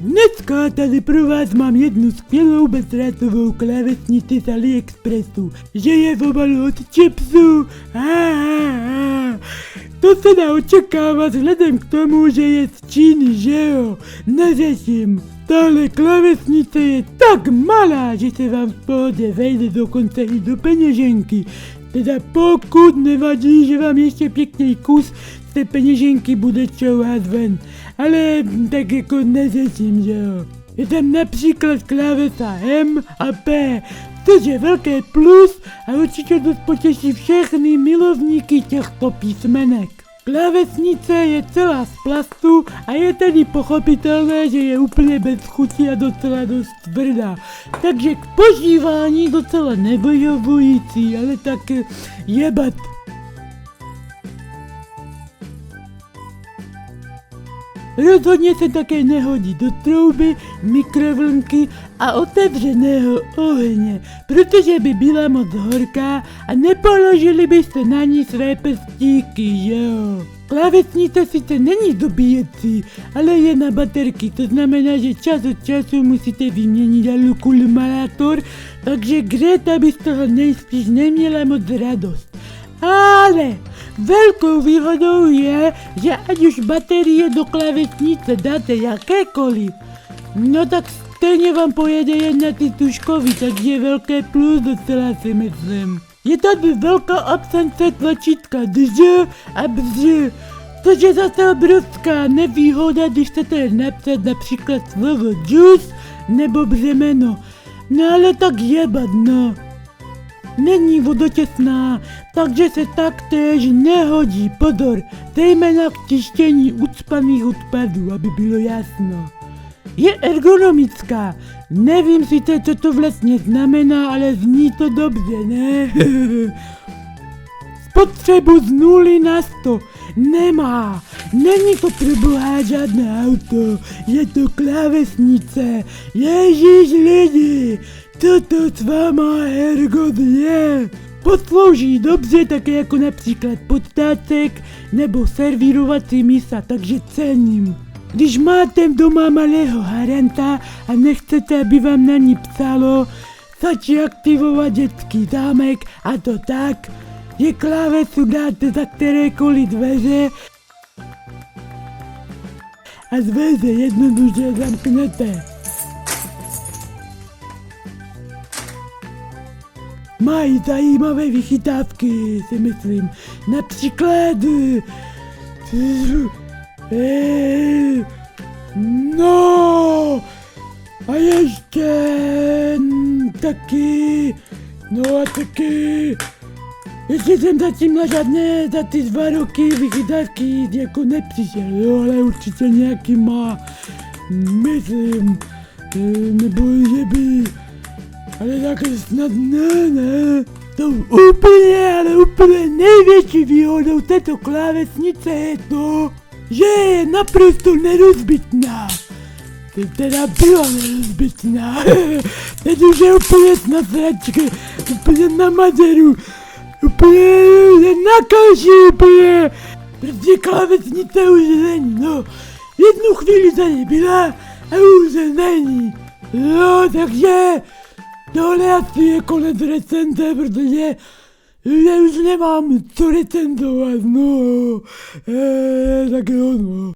Dneska tady pro vás mám jednu skvělou bezdrátovou klávesnici z AliExpressu, že je v obalu od čipsu. To se dá očekávat vzhledem k tomu, že je z Číny, že jo? Neřeším. Tahle klávesnice je tak malá, že se vám v pohodě vejde dokonce i do peněženky. Teda pokud nevadí, že vám ještě pěkný kus z té peněženky bude čouhat ven. Ale tak jako neřeším, že jo. Je tam například klávesa M a P, což je velké plus a určitě to potěší všechny milovníky těchto písmenek. Klávesnice je celá z plastu a je tedy pochopitelné, že je úplně bez chuti a docela dost tvrdá. Takže k požívání docela nevyhovující, ale tak jebat. Rozhodně se také nehodí do trouby, mikrovlnky a otevřeného ohně, protože by byla moc horká a nepoložili byste na ní své prstíky, že jo. Klávesnice sice není dobíjecí, ale je na baterky, to znamená, že čas od času musíte vyměnit akumulátor, takže Greta by z toho nejspíš neměla moc radost. Ale velkou výhodou je, že ať už baterie do klávesnice dáte jakékoliv, no tak stejně vám pojede jen na ty tužkový, takže je velké plus docela si myslím. Je tady velká absence tlačítka DŽ a BŽ, což je zase obrovská nevýhoda, když chcete napsat například slovo juice nebo břemeno. No ale tak jebat, no. Není vodotěsná, takže se taktéž nehodí, pozor, zejména k čištění ucpaných odpadů, aby bylo jasno. Je ergonomická, nevím sice, co to vlastně znamená, ale zní to dobře, ne? Spotřebu z 0 na 100 nemá, není to proboha žádné auto, je to klávesnice, ježíš lidi, co to s váma ergot je? Poslouží dobře také jako například podtáček nebo servírovací mísa, takže cením. Když máte doma malého haranta a nechcete, aby vám na ní psalo, stačí aktivovat dětský zámek a to tak, že klávesu dáte za kterékoliv dveře a dveře jednoduše zamknete. Mají zajímavé vychytávky, si myslím. Například... No! A ještě... Taky... No a taky... Ještě jsem zatím na žádné za ty 2 roky vychytávky jako nepřišel, jo, ale určitě nějaký má. Myslím... Nebo že by... Ale tak snad ne. To úplně největší výhodou této klávesnice je to, že je naprosto nerozbitná. Teda byla nerozbitná. Teď už je úplně na sračky, úplně na maderu, úplně na kaši, úplně. Prostě klávesnice už není, no. Jednu chvíli tady byla a už není. No, takže... Tohle asi je konec recenze, protože já už nemám co recenzovat, no. Tak jo, no.